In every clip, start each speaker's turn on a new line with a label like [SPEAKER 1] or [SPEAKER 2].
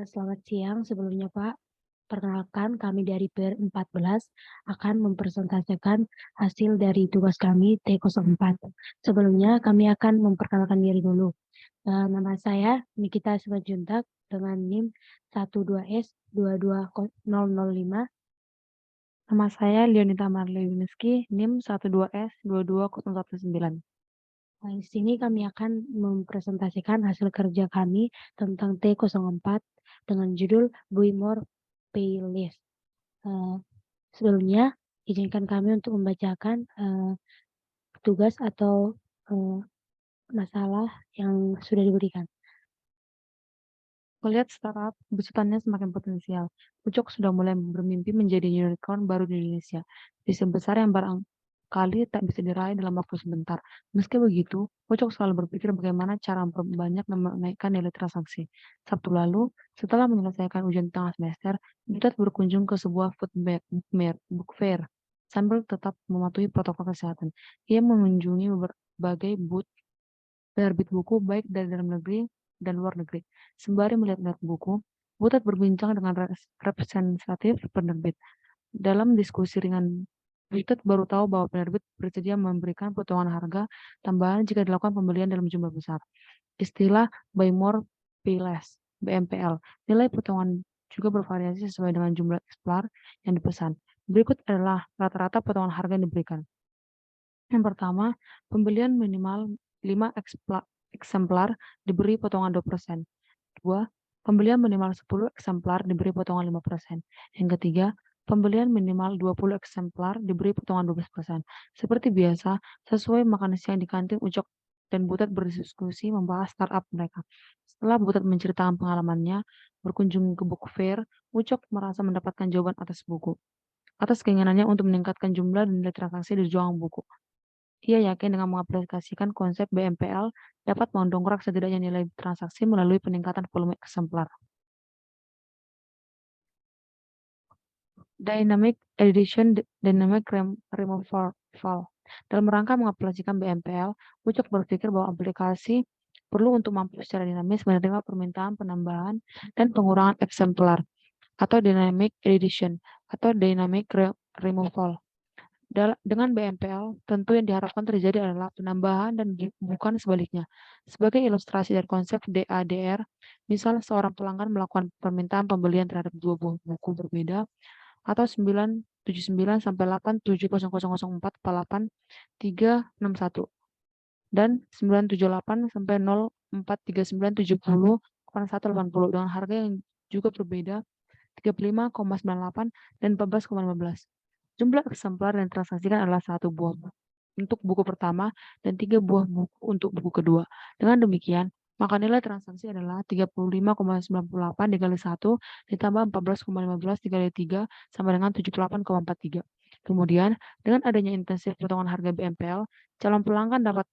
[SPEAKER 1] Selamat siang sebelumnya, Pak. Perkenalkan, kami dari PR14 akan mempresentasikan hasil dari tugas kami T04. Sebelumnya, kami akan memperkenalkan diri dulu. Nama saya Nikita Simanjuntak dengan NIM 12S22005.
[SPEAKER 2] Nama saya Leonita Marley Wineski, NIM 12S22019.
[SPEAKER 1] Di sini kami akan mempresentasikan hasil kerja kami tentang T04 dengan judul Buy More Pay Less. Sebelumnya, izinkan kami untuk membacakan tugas atau masalah yang sudah diberikan.
[SPEAKER 2] Melihat startup, besutannya semakin potensial. Pucuk sudah mulai bermimpi menjadi unicorn baru di Indonesia. Bisnis besar yang barangkali tak bisa diraih dalam waktu sebentar. Meski begitu, Pucuk selalu berpikir bagaimana cara memperbanyak dan menaikkan nilai transaksi. Sabtu lalu, setelah menyelesaikan ujian tengah semester, Butet berkunjung ke sebuah book fair sambil tetap mematuhi protokol kesehatan. Ia mengunjungi berbagai booth penerbit buku baik dari dalam negeri dan luar negeri. Sembari melihat-lihat buku, Butet berbincang dengan representatif penerbit. Dalam diskusi ringan, Butet baru tahu bahwa penerbit bersedia memberikan potongan harga tambahan jika dilakukan pembelian dalam jumlah besar. Istilah buy more, pay less, BMPL. Nilai potongan juga bervariasi sesuai dengan jumlah eksemplar yang dipesan. Berikut adalah rata-rata potongan harga yang diberikan. Yang pertama, pembelian minimal 5 eksemplar diberi potongan 2%. Dua, pembelian minimal 10 eksemplar diberi potongan 5%. Yang ketiga, pembelian minimal 20 eksemplar diberi potongan 12%. Seperti biasa, sesuai makan siang di kantin, Ucok dan Butet berdiskusi membahas startup mereka. Setelah Butet menceritakan pengalamannya berkunjung ke buku fair, Ucok merasa mendapatkan jawaban atas buku. Atas keinginannya untuk meningkatkan jumlah dan nilai transaksi di jualan buku. Ia yakin dengan mengaplikasikan konsep BMPL dapat mendongkrak setidaknya nilai transaksi melalui peningkatan volume eksemplar. Dynamic Edition Dynamic Removal. Dalam rangka mengaplikasikan BMPL, Ucok berpikir bahwa aplikasi perlu untuk mampu secara dinamis menerima permintaan penambahan dan pengurangan eksemplar atau Dynamic Edition atau Dynamic Removal. Dengan BMPL, tentu yang diharapkan terjadi adalah penambahan dan bukan sebaliknya. Sebagai ilustrasi dari konsep DADR, misal seorang pelanggan melakukan permintaan pembelian terhadap 2 buah buku berbeda, atau 979 sampai 8700448 dan 978 sampai 0439708180 dengan harga yang juga berbeda 35,98 dan 14,15. Jumlah eksemplar yang ditransaksikan adalah 1 buah untuk buku pertama dan 3 buah buku untuk buku kedua. Dengan demikian, maka nilai transaksi adalah 35,98 dikali 1 ditambah 14,15 dikali 3 sama dengan 78,43. Kemudian, dengan adanya intensif potongan harga BMPL, calon pelanggan dapat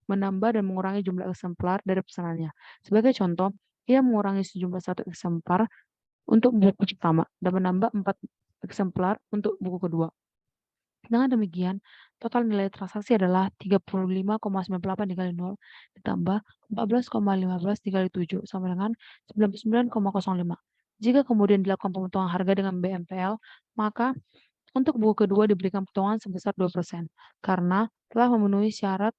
[SPEAKER 2] menambah dan mengurangi jumlah eksemplar dari pesanannya. Sebagai contoh, ia mengurangi sejumlah 1 eksemplar untuk buku pertama dan menambah 4 eksemplar untuk buku kedua. Dengan demikian, total nilai transaksi adalah 35,98 dikali 0 ditambah 14,15 dikali 7 sama dengan 99,05. Jika kemudian dilakukan pemotongan harga dengan BMPL, maka untuk buku kedua diberikan potongan sebesar 2% karena telah memenuhi syarat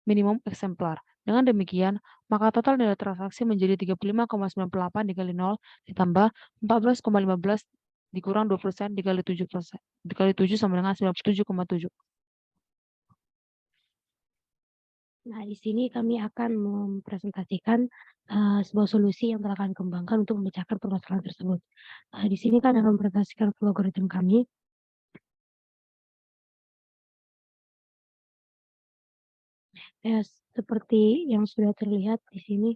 [SPEAKER 2] minimum eksemplar. Dengan demikian, maka total nilai transaksi menjadi 35,98 dikali 0 ditambah 14,15 dikurang 2% dikali 7%. Dikali 7 sama dengan 97,7.
[SPEAKER 1] Nah, di sini kami akan mempresentasikan sebuah solusi yang telah kami kembangkan untuk memecahkan permasalahan tersebut. Di sini kami akan mempresentasikan algoritma kami. Seperti yang sudah terlihat di sini,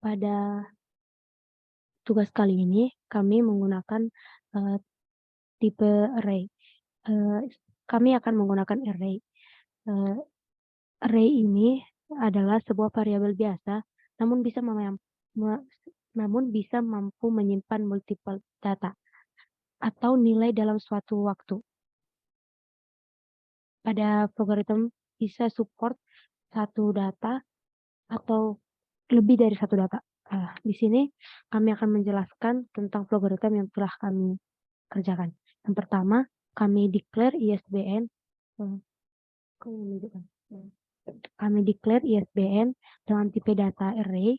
[SPEAKER 1] pada tugas kali ini kami menggunakan tipe array. Kami akan menggunakan array. Array ini adalah sebuah variabel biasa, namun bisa mampu menyimpan multiple data atau nilai dalam suatu waktu. Pada algoritma bisa support satu data atau lebih dari satu data. Di sini kami akan menjelaskan tentang program yang telah kami kerjakan. Yang pertama, kami declare ISBN. Kami declare ISBN dengan tipe data array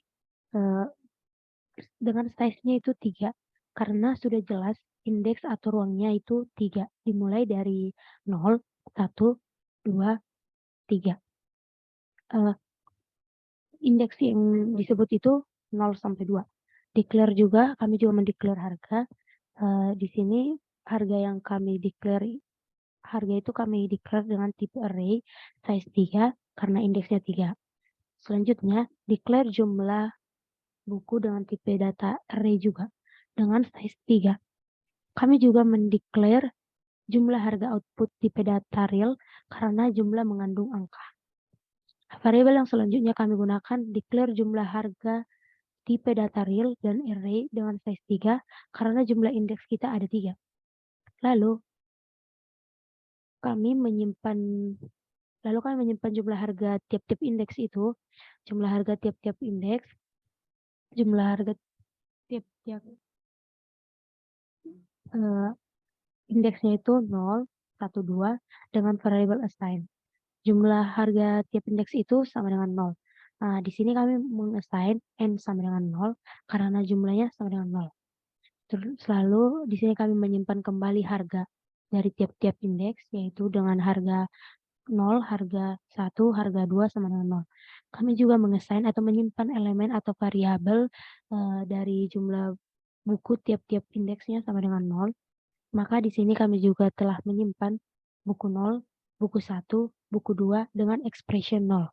[SPEAKER 1] dengan size-nya itu 3. Karena sudah jelas indeks atau ruangnya itu 3. Dimulai dari 0, 1, 2, 3. Indeks yang disebut itu 0 sampai 2. Declare juga, kami juga mendeclare harga. Di sini harga yang kami declare, harga itu kami declare dengan tipe array size 3 karena indeksnya 3. Selanjutnya, declare jumlah buku dengan tipe data array juga dengan size 3. Kami juga mendeclare jumlah harga output tipe data real karena jumlah mengandung angka. Variabel yang selanjutnya kami gunakan declare jumlah harga tipe data real dan array dengan size 3 karena jumlah indeks kita ada 3. Lalu kami menyimpan jumlah harga tiap-tiap indeks itu, jumlah harga tiap-tiap indeks, jumlah harga tiap-tiap indeksnya itu 0, 1, 2 dengan variabel assign. Jumlah harga tiap indeks itu sama dengan 0. Nah, di sini kami mengassign n sama dengan 0 karena jumlahnya sama dengan 0. Terus lalu di sini kami menyimpan kembali harga dari tiap-tiap indeks yaitu dengan harga 0, harga 1, harga 2 sama dengan 0. Kami juga mengassign atau menyimpan elemen atau variabel dari jumlah buku tiap-tiap indeksnya sama dengan 0. Maka di sini kami juga telah menyimpan buku 0, buku 1, buku 2 dengan expression 0.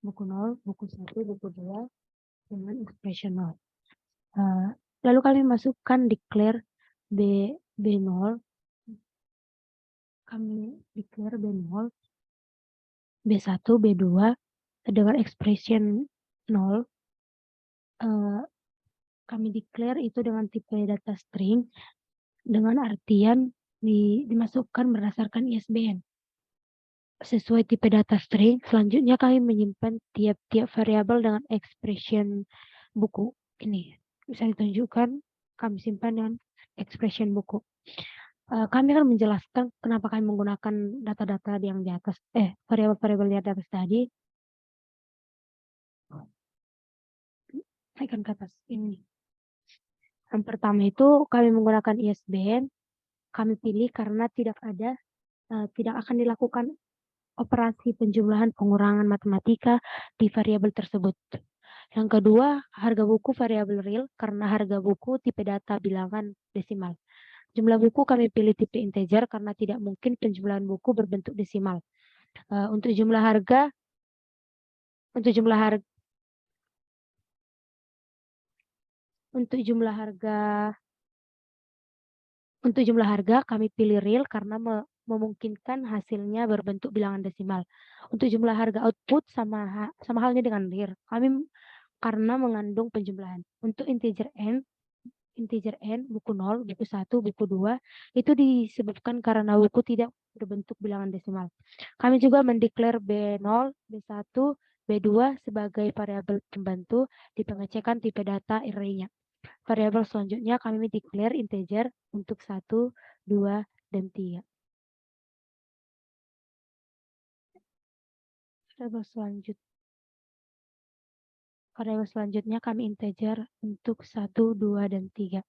[SPEAKER 1] Buku 0, buku 1, buku 2 dengan expression 0. Lalu kami masukkan declare B0. Kami declare B0, B1, B2 dengan expression 0. Kami declare itu dengan tipe data string dengan artian dimasukkan berdasarkan ISBN. Sesuai tipe data string, selanjutnya kami menyimpan tiap-tiap variabel dengan expression buku. Ini bisa ditunjukkan, kami simpan dengan expression buku. Kami akan menjelaskan kenapa kami menggunakan data-data yang di atas, variabel-variabel di atas tadi. Naikkan ke atas ini. Yang pertama itu kami menggunakan ISBN. Kami pilih karena tidak akan dilakukan operasi penjumlahan pengurangan matematika di variabel tersebut. Yang kedua, harga buku variabel real karena harga buku tipe data bilangan desimal. Jumlah buku kami pilih tipe integer karena tidak mungkin penjumlahan buku berbentuk desimal. Untuk jumlah harga kami pilih real karena memungkinkan hasilnya berbentuk bilangan desimal. Untuk jumlah harga output sama halnya dengan real. Kami karena mengandung penjumlahan. Untuk integer n, buku 0, buku 1, buku 2, itu disebabkan karena buku tidak berbentuk bilangan desimal. Kami juga mendeklar B0, B1, B2 sebagai variabel pembantu di pengecekan tipe data array-nya. Variabel selanjutnya kami declare integer untuk 1, 2, dan 3. Variabel selanjutnya kami integer untuk 1, 2, dan 3.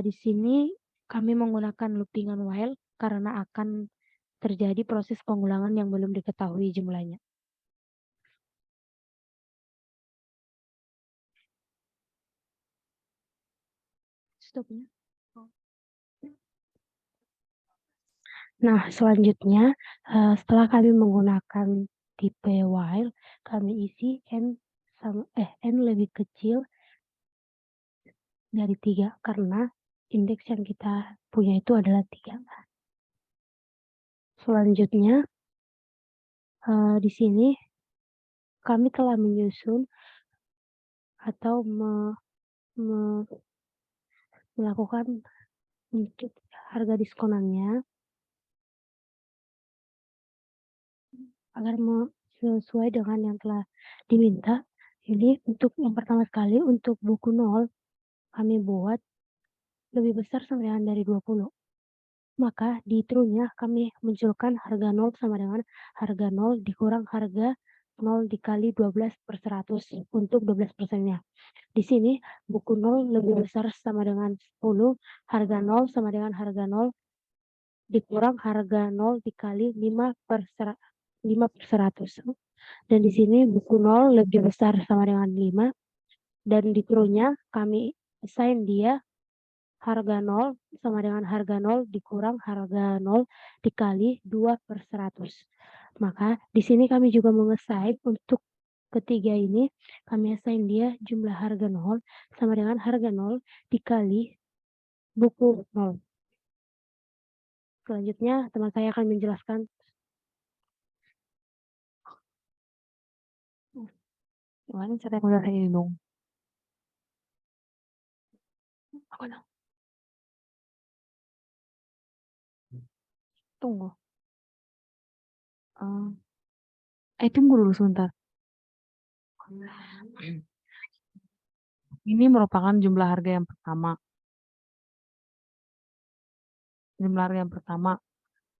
[SPEAKER 1] Di sini kami menggunakan loopingan while karena akan terjadi proses pengulangan yang belum diketahui jumlahnya. Stopnya. Nah, selanjutnya setelah kami menggunakan tipe while, kami isi n lebih kecil dari 3 karena indeks yang kita punya itu adalah 3. Selanjutnya di sini kami telah menyusun atau melakukan untuk harga diskonannya agar sesuai dengan yang telah diminta, Jadi untuk yang pertama sekali untuk buku 0 kami buat lebih besar sama dengan dari 20. Maka di true-nya kami munculkan harga 0 sama dengan harga 0 dikurang harga 0 dikali 12/100 untuk 12%-nya. Di sini buku 0 lebih besar sama dengan 10, harga 0 sama dengan harga 0 dikurang harga 0 dikali 5/100. Dan di sini buku 0 lebih besar sama dengan 5, dan di true-nya kami assign dia harga 0 sama dengan harga 0 dikurang harga 0 dikali 2/100. Maka di sini kami juga mengassign untuk ketiga ini, kami assign dia jumlah harga 0 sama dengan harga 0 dikali buku 0. Selanjutnya teman saya akan menjelaskan.
[SPEAKER 2] Gimana cara ngejelasin ini dong? Apa dong? Tunggu. Tunggu dulu sebentar. Ini merupakan jumlah harga yang pertama. Jumlah harga yang pertama.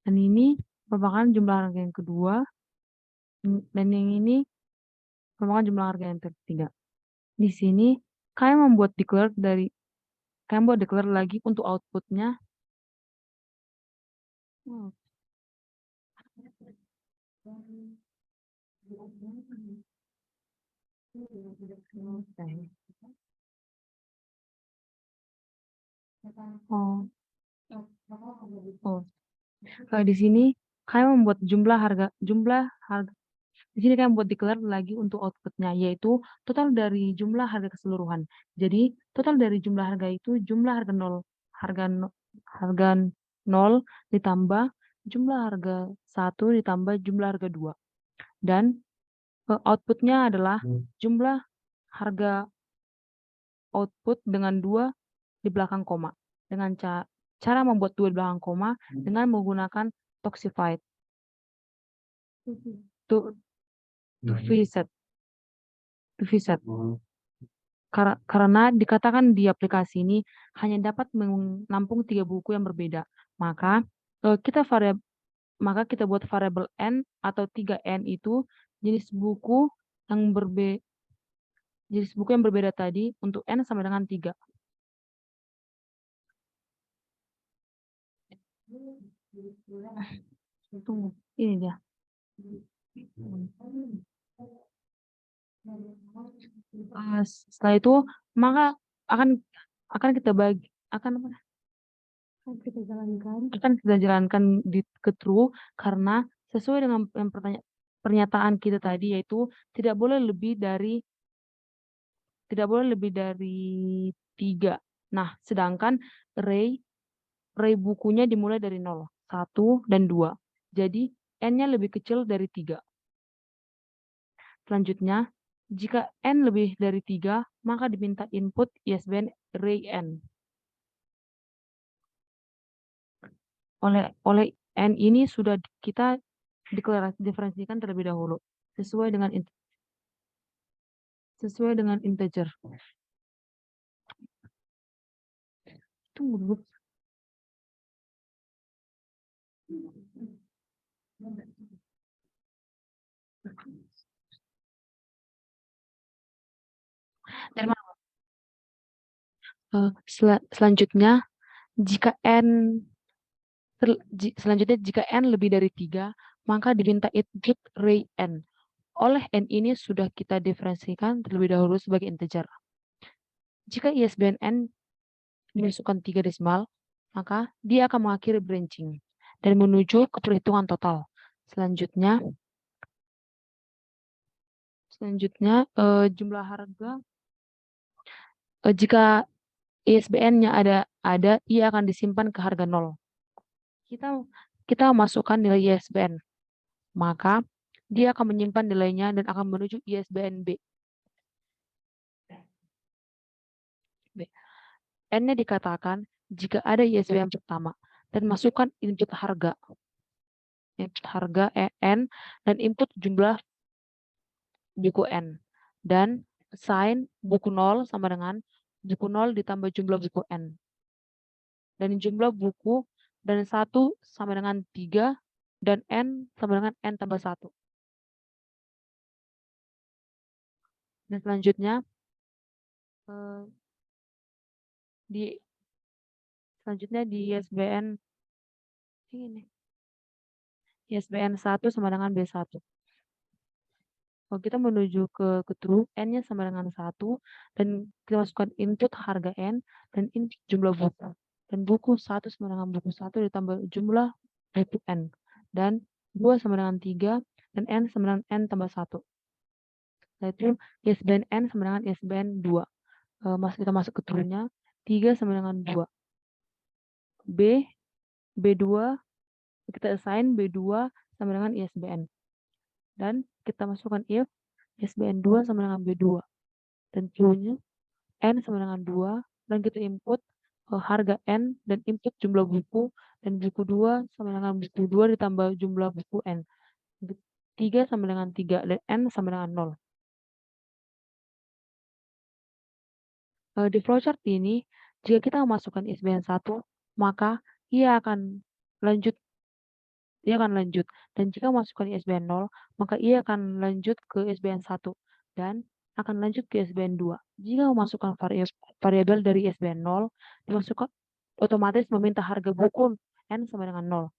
[SPEAKER 2] Dan ini merupakan jumlah harga yang kedua. Dan yang ini merupakan jumlah harga yang ketiga. Di sini kalian membuat declare lagi untuk outputnya. Kalau di sini kalian membuat di sini kalian membuat declare lagi untuk outputnya, yaitu total dari jumlah harga keseluruhan. Jadi total dari jumlah harga itu jumlah harga 0, harga 0 ditambah jumlah harga 1 ditambah jumlah harga 2. Dan outputnya adalah jumlah harga output dengan 2 di belakang koma. Dengan cara membuat 2 di belakang koma dengan menggunakan Toxified to reset. Karena dikatakan di aplikasi ini hanya dapat menampung 3 buku yang berbeda. Maka kita buat variabel n atau 3n itu jenis buku yang berbeda tadi untuk n sama dengan 3. Tunggu, ini dia. Setelah itu maka akan kita jalankan ke true karena sesuai dengan pernyataan kita tadi, yaitu tidak boleh lebih dari 3. Nah, sedangkan array bukunya dimulai dari 0, 1 dan 2. Jadi n-nya lebih kecil dari 3. Selanjutnya, jika n lebih dari 3, maka diminta input ISBN array n. Oleh n ini sudah kita diferensikan terlebih dahulu sesuai dengan integer. Tunggu dulu. Dari mana? Selanjutnya jika n lebih dari 3, maka diminta input array n. Oleh n ini sudah kita diferensikan terlebih dahulu sebagai integer. Jika ISBN n dimasukkan 3 desimal, maka dia akan mengakhiri branching dan menuju ke perhitungan total. Selanjutnya jumlah harga, jika ISBN-nya ada, ia akan disimpan ke harga 0. Kita masukkan nilai ISBN, maka dia akan menyimpan nilainya dan akan menuju ISBN B. N-nya dikatakan jika ada ISBN pertama dan masukkan input harga N dan input jumlah buku N. Dan assign buku 0 sama dengan buku 0 ditambah jumlah buku N. Dan jumlah buku dan 1 sama dengan 3 dan N sama dengan N tambah 1. Dan selanjutnya di ISBN ini. ISBN 1 sama dengan B1. Kalau kita menuju ke true, N-nya sama dengan 1, dan kita masukkan input harga N, dan input jumlah buku. Dan buku 1 sama dengan buku 1 ditambah jumlah buku N. Dan 2 sama dengan 3, dan N sama dengan N tambah 1. Yaitu ISBN N sama dengan ISBN 2. Kita masuk ke true-nya, 3 sama dengan 2. B2, kita assign B2 sama dengan ISBN. Dan kita masukkan if ISBN 2 sama dengan B2. Dan true-nya N sama dengan 2. Dan kita input harga N dan input jumlah buku. Dan buku 2 sama dengan buku 2 ditambah jumlah buku N. 3 sama dengan 3 dan N sama dengan 0. Di flowchart ini, jika kita memasukkan ISBN 1, maka ia akan lanjut. Dan jika memasukkan ISBN 0, maka ia akan lanjut ke ISBN 1 dan akan lanjut ke ISBN 2. Jika memasukkan variabel dari ISBN 0, dimasukkan otomatis meminta harga buku N sama dengan 0.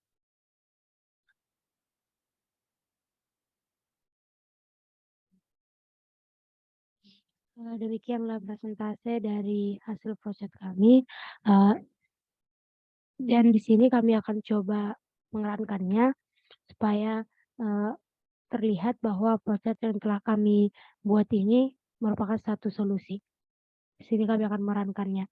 [SPEAKER 1] Demikianlah presentase dari hasil flowchart kami. Dan di sini kami akan coba mengerankannya supaya terlihat bahwa flowchart yang telah kami buat ini merupakan satu solusi. Di sini kami akan merankannya.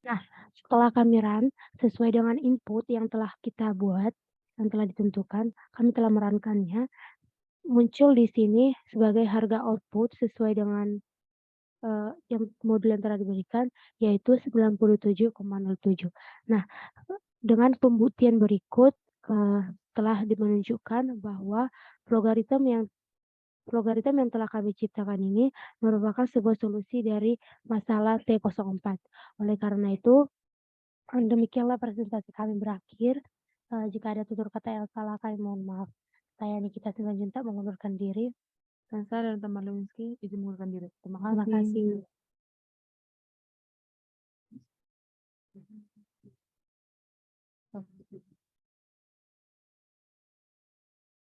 [SPEAKER 1] Nah, setelah kami run sesuai dengan input yang telah kita buat, yang telah ditentukan, kami telah merankannya. Muncul di sini sebagai harga output sesuai dengan yang modul yang telah diberikan, yaitu 97,07. Nah, dengan pembuktian berikut telah menunjukkan bahwa logaritma yang telah kami ciptakan ini merupakan sebuah solusi dari masalah T04. Oleh karena itu, demikianlah presentasi kami berakhir. Jika ada tutur kata yang salah, kami mohon maaf. Saya Nikita Simanjuntak mengundurkan diri.
[SPEAKER 2] Dan saya dan teman Lewinsky izin mengundurkan diri. Terima
[SPEAKER 1] Terima
[SPEAKER 2] kasih.
[SPEAKER 1] kasih.